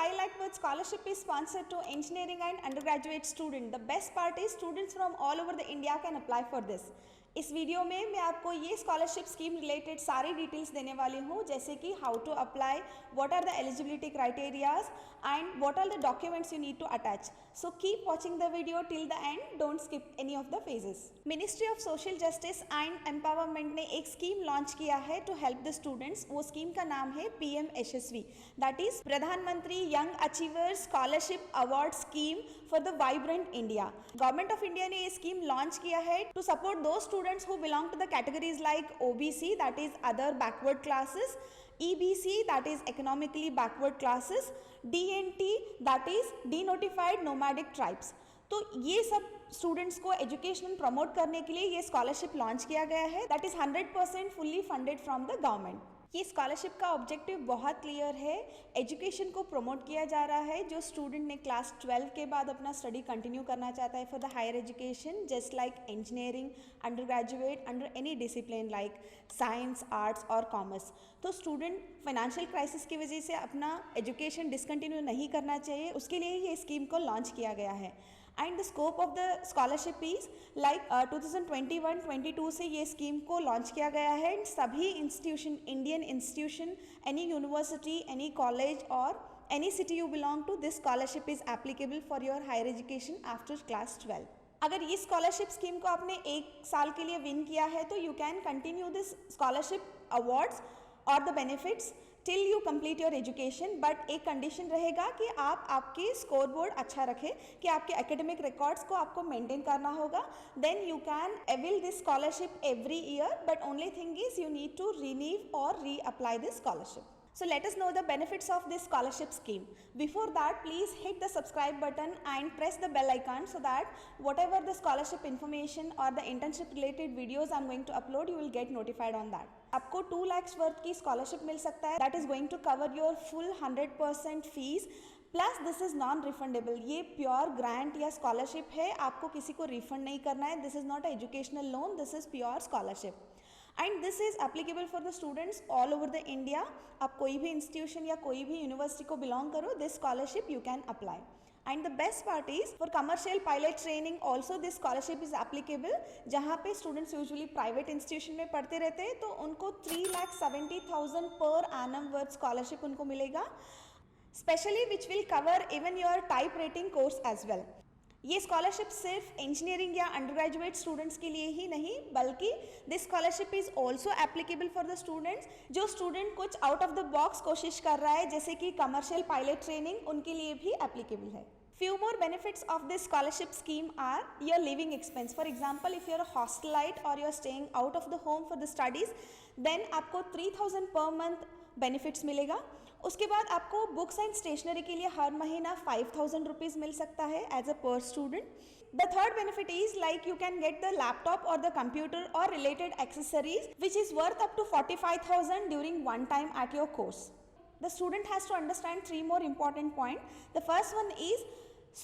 5 lakh worth scholarship is sponsored to engineering and undergraduate student. The best part is students from all over the India can apply for this. इस video में मैं आपको ये scholarship scheme related सारी details देने वाली हूँ, जैसे कि how to apply, what are the eligibility criterias and what are the documents you need to attach. So keep watching the video till the end, don't skip any of the phases. Ministry of social justice and empowerment ने एक scheme launch किया है to help the students. वो scheme का नाम है PMHSV, that is प्रधानमंत्री young achievers scholarship award scheme for the vibrant India. Government of India ने ये स्कीम लॉन्च किया है टू सपोर्ट दो students who belong to the categories like OBC, that is other backward classes, EBC, that is economically backward classes, DNT, that is denotified nomadic tribes. तो ये सब students को education promote करने के लिए ये स्कॉलरशिप लॉन्च किया गया है, that is 100% fully funded from the government. ये स्कॉलरशिप का ऑब्जेक्टिव बहुत क्लियर है, एजुकेशन को प्रमोट किया जा रहा है. जो स्टूडेंट ने क्लास 12 के बाद अपना स्टडी कंटिन्यू करना चाहता है for the higher education, just like engineering, undergraduate, under any discipline like science, arts और कॉमर्स, तो स्टूडेंट फाइनेंशियल क्राइसिस की वजह से अपना एजुकेशन डिसकंटिन्यू नहीं करना चाहिए, उसके लिए ये स्कीम को लॉन्च किया गया है. And the scope of the scholarship is like 2021-22 से ये स्कीम को लॉन्च किया गया है. सभी institution, Indian institution, any university, any college और any city you belong to, this scholarship is applicable for your higher education after class 12. अगर ये स्कॉलरशिप स्कीम को आपने एक साल के लिए विन किया है तो you can continue this scholarship awards और the benefits till you complete your education. But एक कंडीशन रहेगा कि आप आपके स्कोर बोर्ड अच्छा रखें, कि आपके एकेडमिक रिकॉर्ड्स को आपको मेंटेन करना होगा. Then you can avail this scholarship every year, but only thing is you need to renew और reapply this scholarship. So let us know the benefits of this scholarship scheme. Before that, please hit the subscribe button and press the bell icon so that whatever the scholarship information or the internship related videos I'm going to upload, you will get notified on that. आपको 2 lakhs worth की scholarship मिल सकता है, that is going to cover your full 100% fees. Plus this is non refundable. ये pure grant या scholarship है, आपको किसी को रिफंड नहीं करना है. This is not a educational loan, this is pure scholarship and this is applicable for the students all over the India. आप कोई भी इंस्टीट्यूशन या कोई भी यूनिवर्सिटी को बिलोंग करो, this scholarship you can apply. And the best part is for commercial pilot training also this scholarship is applicable. जहाँ पे स्टूडेंट्स यूजुअली प्राइवेट इंस्टीट्यूशन में पढ़ते रहते हैं, तो उनको 3,70,000 पर एनम वर्थ स्कॉलरशिप उनको मिलेगा, specially which will cover even your type rating course as well. ये स्कॉलरशिप सिर्फ इंजीनियरिंग या अंडर ग्रेजुएट स्टूडेंट्स के लिए ही नहीं, बल्कि this scholarship is also applicable for the students जो स्टूडेंट कुछ आउट ऑफ द बॉक्स कोशिश कर रहा है, जैसे कि कमर्शियल पायलट ट्रेनिंग, उनके लिए भी एप्लीकेबल है. Few more benefits of this scholarship scheme are your living expense. For example, if you're a hostelite or you're staying out of the home for the studies, then आपको 3,000 per month benefits मिलेगा. उसके बाद आपको books and stationery के लिए हर महीना 5,000 rupees मिल सकता है as a per student. The third benefit is like you can get the laptop और द कंप्यूटर और related accessories which is worth up to 45,000 during one time at your course. The student has to understand 3 more important points. The first one is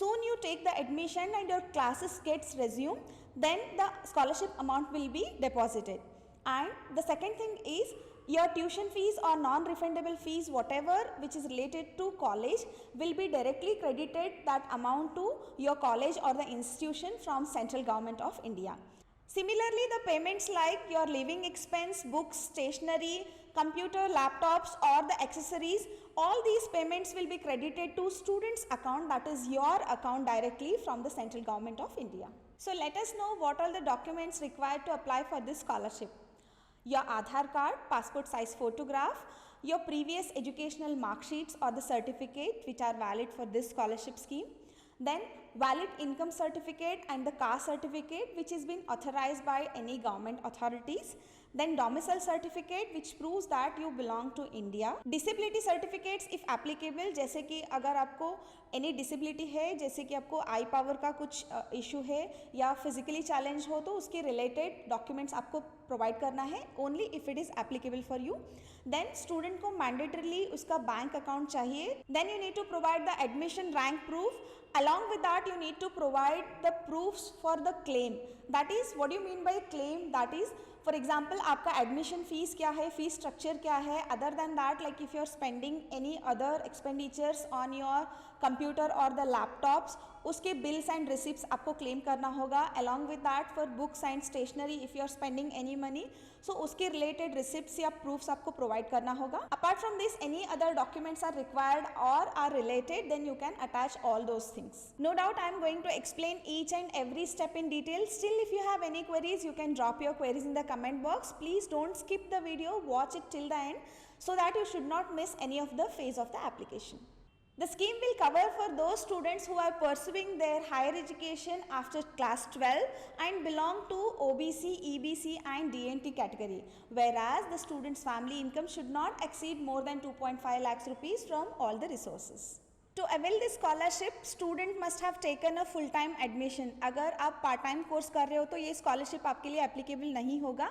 soon you take the admission and your classes gets resumed, then the scholarship amount will be deposited. And the second thing is your tuition fees or non-refundable fees, whatever which is related to college, will be directly credited that amount to your college or the institution from Central Government of India. Similarly, the payments like your living expense, books, stationery, computer, laptops or the accessories, all these payments will be credited to students account, that is your account directly from the Central Government of India. So let us know what are the documents required to apply for this scholarship. Your Aadhaar card, passport size photograph, your previous educational mark sheets or the certificate which are valid for this scholarship scheme. Then valid income certificate and the caste certificate which is been authorized by any government authorities. Then domicile certificate which proves that you belong to India. Disability certificates if applicable, जैसे कि अगर आपको any disability है, जैसे कि आपको आई power का कुछ इशू है या फिजिकली चैलेंज हो, तो उसके रिलेटेड डॉक्यूमेंट्स आपको प्रोवाइड करना है, only if it is applicable for you. Then student को मैंडेटरीली उसका बैंक अकाउंट चाहिए. Then you need to provide the admission rank proof. Along with that, you need to provide the proofs for the claim. That is, what do you mean by claim? That is, for example आपका admission fees क्या है, fees structure क्या है. Other than that, like if you are spending any other expenditures on your computer और the laptops, उसके bills and receipts आपको claim करना होगा. Along with that for books and stationery if you are spending any money, so उसके related receipts या proofs आपको provide करना होगा. Apart from this any other documents are required और are related, then you can attach all those things. No doubt I am going to explain each and every step in detail. Still, if you have any queries, you can drop your queries in the comment box. Please don't skip the video, watch it till the end so that you should not miss any of the phase of the application. The scheme will cover for those students who are pursuing their higher education after class 12 and belong to OBC, EBC and DNT category, whereas the student's family income should not exceed more than 2.5 lakhs rupees from all the resources. To avail this scholarship, student must have taken a full time admission. अगर आप part time course कर रहे हो तो ये scholarship आपके लिए applicable नहीं होगा.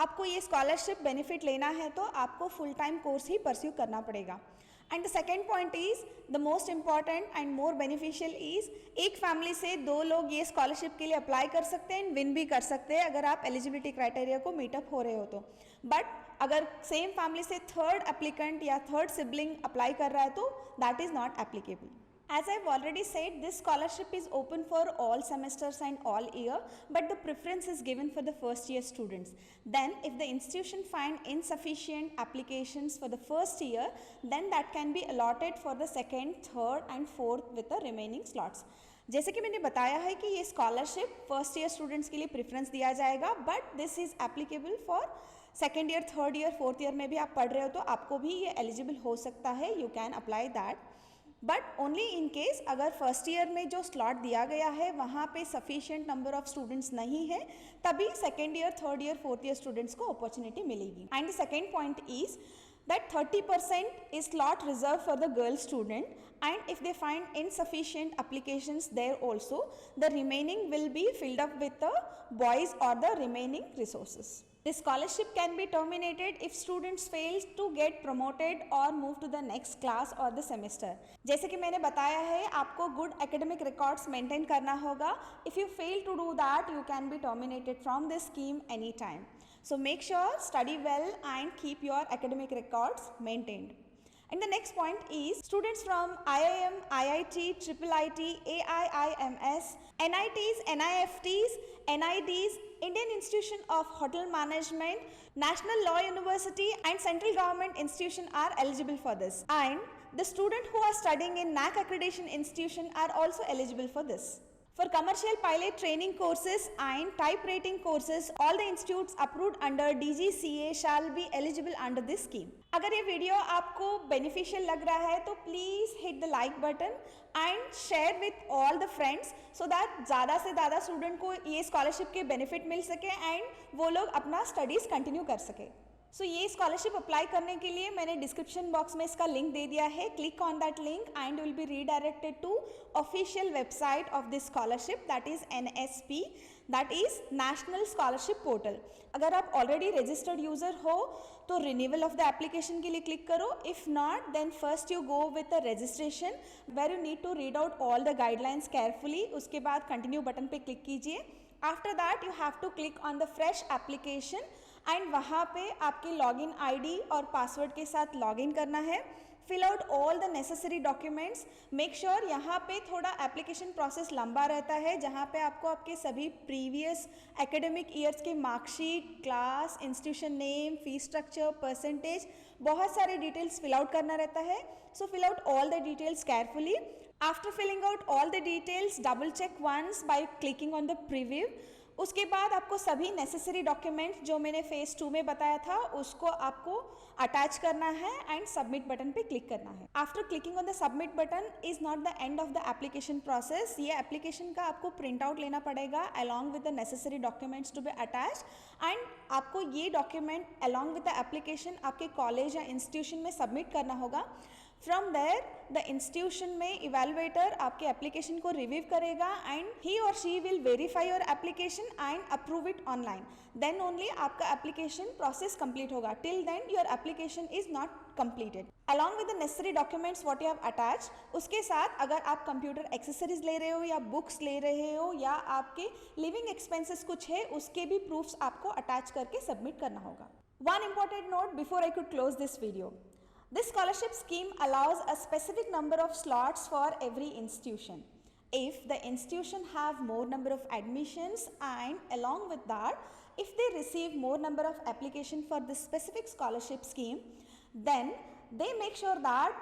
आपको ये स्कॉलरशिप बेनिफिट लेना है तो आपको फुल टाइम कोर्स ही परस्यू करना पड़ेगा. And the second point is the most important and more beneficial is, एक फैमिली से 2 लोग ये स्कॉलरशिप के लिए अप्लाई कर सकते हैं एंड विन भी कर सकते हैं अगर आप एलिजिबिलिटी क्राइटेरिया को मीटअप हो रहे हो तो. बट अगर सेम फैमिली से थर्ड एप्लीकेंट या थर्ड सिबलिंग अप्लाई कर रहा है तो that is not applicable. As I've already said, this scholarship is open for all semesters and all year, but the preference is given for the first year students. Then if the institution find insufficient applications for the first year, then that can be allotted for the second, third and fourth with the remaining slots. जैसे कि मैंने बताया है कि ये scholarship first year students के लिए preference दिया जाएगा, but this is applicable for second year, third year, fourth year में भी आप पढ़ रहे हो तो आपको भी ये एलिजिबल हो सकता है. You can apply that, but only in case अगर फर्स्ट ईयर में जो स्लॉट दिया गया है वहाँ पे सफिशिएंट नंबर ऑफ स्टूडेंट्स नहीं है, तभी second year, third year, fourth year students को अपॉर्चुनिटी मिलेगी. And the second point is that 30% is slot reserved for the girl student, and if they find insufficient applications there also, the remaining will be filled up with the boys or the remaining resources. This scholarship can be terminated if students fail to get promoted or move to the next class or the semester. जैसे कि मैंने बताया है आपको good academic records maintain करना होगा. If you fail to do that, you can be terminated from this scheme anytime. So make sure study well and keep your academic records maintained. And the next point is students from IIM, IIT, IIIT, AIIMS, NITs, NIFTs, NIDs, Indian Institution of Hotel Management, National Law University and Central Government Institution are eligible for this. And the students who are studying in NAC accreditation institution are also eligible for this. For commercial pilot training courses and type rating courses, all the institutes approved under DGCA shall be eligible under this scheme. अगर ये video आपको beneficial लग रहा है तो please hit the like button and share with all the friends so that ज़्यादा से ज़्यादा स्टूडेंट को ये स्कॉलरशिप के बेनिफिट मिल सके एंड वो लोग अपना स्टडीज़ कंटिन्यू कर सके. सो ये स्कॉलरशिप अप्लाई करने के लिए मैंने डिस्क्रिप्शन बॉक्स में इसका लिंक दे दिया है. Click on that link and will be redirected to official website of this scholarship, that is NSP, that is national scholarship portal. अगर आप ऑलरेडी रजिस्टर्ड यूजर हो तो रिन्यूअल ऑफ द एप्लीकेशन के लिए क्लिक करो. If not then first you go with the registration where you need to read out all the guidelines carefully. उसके बाद continue button पे क्लिक कीजिए. After that you have to click on the fresh application and वहाँ पे आपके login ID और password के साथ लॉगिन करना है. Fill out all the necessary documents. Make sure यहाँ पे थोड़ा एप्लीकेशन प्रोसेस लंबा रहता है जहाँ पे आपको आपके सभी प्रीवियस एकेडमिक ईयर्स के marksheet, class, institution name, fees structure, percentage, बहुत सारे डिटेल्स फिल आउट करना रहता है. So fill out all the details carefully. After filling out all the details, double check once by clicking on the preview. उसके बाद आपको सभी necessary documents जो मैंने फेज 2 में बताया था उसको आपको अटैच करना है एंड सबमिट बटन पे क्लिक करना है. After clicking on the submit button is not the end of the application process. ये एप्लीकेशन का आपको प्रिंट आउट लेना पड़ेगा along with the necessary documents to be attach and आपको ये document along with the application आपके college या institution में सबमिट करना होगा. फ्रॉम देयर द इंस्टीट्यूशन में इवेलुएटर आपके एप्लीकेशन को रिव्यू करेगा एंड ही और she will verify your application and approve it online. Then only आपका एप्लीकेशन प्रोसेस कंप्लीट होगा. Till then your application is not completed. Along with the necessary documents what you have attached, उसके साथ अगर आप computer accessories ले रहे हो या बुक्स ले रहे हो या आपके लिविंग एक्सपेंसेस कुछ है, उसके भी प्रूफ्स आपको अटैच करके सबमिट करना होगा. One important note before I could close this video. This scholarship scheme allows a specific number of slots for every institution. If the institution have more number of admissions and along with that, if they receive more number of application for this specific scholarship scheme, then they make sure that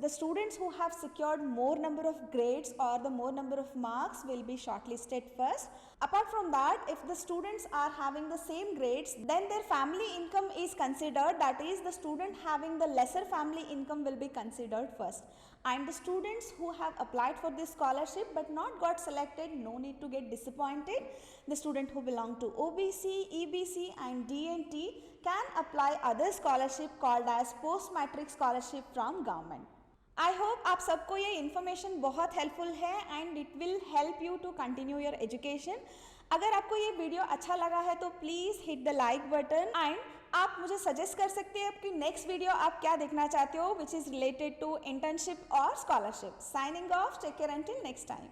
the students who have secured more number of grades or the more number of marks will be shortlisted first. Apart from that, if the students are having the same grades, then their family income is considered, that is the student having the lesser family income will be considered first. And the students who have applied for this scholarship but not got selected, no need to get disappointed. The student who belong to OBC, EBC and DNT can apply other scholarship called as post matric scholarship from government. I hope आप सबको ये information बहुत helpful है and it will help you to continue your education. अगर आपको ये video अच्छा लगा है तो please hit the like button and आप मुझे सजेस्ट कर सकते हैं कि नेक्स्ट वीडियो आप क्या देखना चाहते हो which is related to internship और scholarship. Signing off, take care until next time.